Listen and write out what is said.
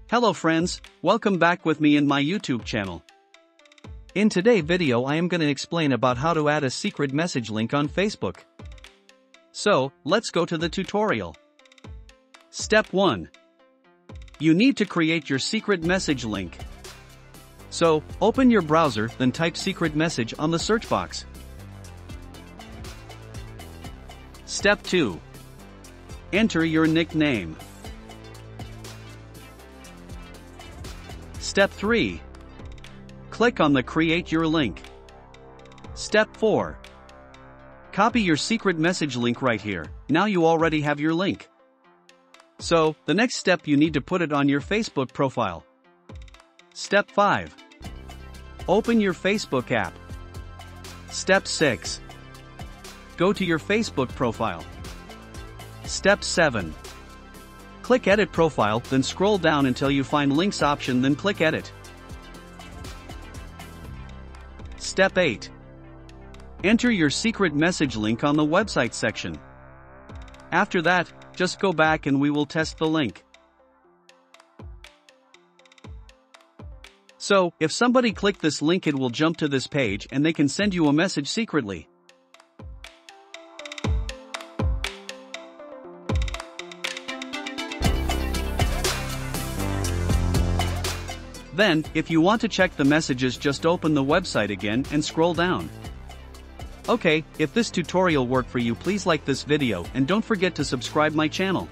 Hello friends, welcome back with me in my YouTube channel. In today's video I am going to explain about how to add a secret message link on Facebook. So, let's go to the tutorial. Step 1. You need to create your secret message link. So, open your browser, then type secret message on the search box. Step 2. Enter your nickname. Step 3. Click on the Create Your Link. Step 4. Copy your secret message link right here. Now you already have your link. So, the next step you need to put it on your Facebook profile. Step 5. Open your Facebook app. Step 6. Go to your Facebook profile. Step 7. Click Edit Profile, then scroll down until you find Links option, then click Edit. Step 8. Enter your secret message link on the website section. After that, just go back and we will test the link. So, if somebody click this link, it will jump to this page and they can send you a message secretly. Then, if you want to check the messages, just open the website again and scroll down. Okay, if this tutorial worked for you, please like this video and don't forget to subscribe my channel.